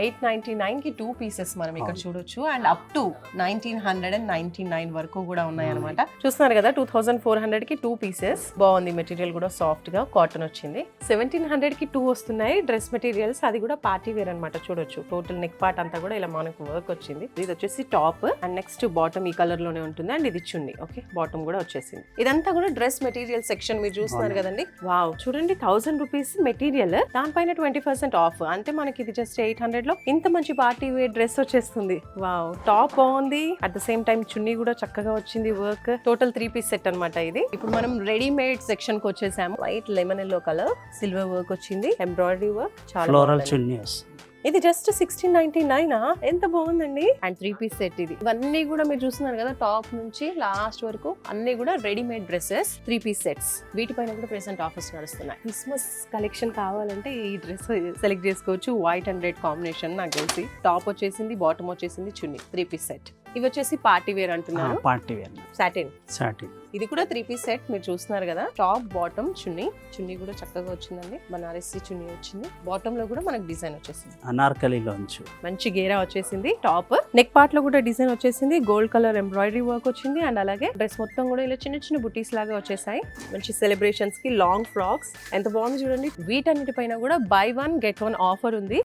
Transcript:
899 కి 2 పీసెస్ మనం ఇక్కడ చూడొచ్చు. అండ్ అప్ టు 1999 వరకు కూడా ఉన్నాయి అనమాట. చూస్తున్నారు కదా 2400 కి 2 పీసెస్. బాగుంది, మెటీరియల్ కూడా సాఫ్ట్ గా కాటన్ వచ్చింది. 1700 కి 2 వస్తున్నాయి డ్రెస్ మెటీరియల్స్. అది కూడా పార్టీ వేర్ అనమాట. చూడొచ్చు టోటల్ నెక్ పార్ట్ అంతా కూడా ఇలా మనకు వర్క్ వచ్చింది. ఇది వచ్చేసి టాప్ అండ్ నెక్స్ట్ బాటమ్ ఈ కలర్ లోనే ఉంటుంది. అండ్ ఇది చున్నీ. ఓకే, బాటమ్ కూడా వచ్చేసింది. ఇదంతా కూడా డ్రెస్ మెటీరియల్ సెక్షన్ మీరు చూస్తున్నారు కదండి. వావ్, చూడండి 1000 రూపీస్ మెటీరియల్, దానిపైన 20% ఆఫ్. అంటే మనకి ఇది జస్ట్ 800 లో ఇంత మంచి పార్టీ వేర్ డ్రెస్ వచ్చేస్తుంది. వావ్, టాప్ బాగుంది, అట్ ద సేమ్ టైం చున్నీ కూడా చక్కగా వచ్చింది. వర్క్ టోటల్ 3 పీస్ సెట్ అనమాట ఇది. ఇప్పుడు మనం రెడీమేడ్ సెక్షన్ కి వచ్చేసాము. White lemon yellow colour, silver work వచ్చింది, ఎంబ్రాయిడరీ వర్క్, చాలా ఫ్లోరల్ చున్నీ. ఇది జస్ట్ 1699. ఎంత బాగుందండి. అండ్ 3 పీస్ సెట్ ఇది. ఇవన్నీ కూడా మీరు చూస్తున్నారు కదా, టాప్ నుంచి లాస్ట్ వరకు అన్ని కూడా రెడీమేడ్ డ్రెస్సెస్, 3 పీస్ సెట్స్. వీటిపైన కూడా ప్రెసెంట్ ఆఫర్స్ నడుస్తున్నాయి. క్రిస్మస్ కలెక్షన్ కావాలంటే ఈ డ్రెస్ సెలెక్ట్ చేసుకోవచ్చు. వైట్ అండ్ రెడ్ కాంబినేషన్ నాకు తెలిసి. టాప్ వచ్చేసింది, బాటమ్ వచ్చేసింది, చున్నీ, 3 పీస్ సెట్. ఇవి వచ్చేసి పార్టీ వేర్ అంటున్నారు. Party wear satin. ఇది కూడా 3 పీస్ సెట్ మీరు చూస్తున్నారు కదా. టాప్, బాటమ్, చున్నీ. చున్నీ కూడా చక్కగా వచ్చిందండి. బనారసి చున్నీ వచ్చింది. బాటమ్ లో కూడా మనకు డిజైన్ వచ్చేసింది. అనార్కలిలోంచి మంచి గేరా వచ్చేసింది. టాప్ నెక్ పార్ట్ లో కూడా డిజైన్ వచ్చేసింది. గోల్డ్ కలర్ ఎంబ్రాయిడరీ వర్క్ వచ్చింది. అండ్ అలాగే డ్రెస్ మొత్తం కూడా ఇలా చిన్న చిన్న బుటీస్ లాగా వచ్చేసాయి. మంచి సెలబ్రేషన్స్ కి లాంగ్ ఫ్రాక్స్. ఎంత బాగుంది చూడండి. వీటన్నిటిపైన కూడా బై 1 get 1 ఆఫర్ ఉంది.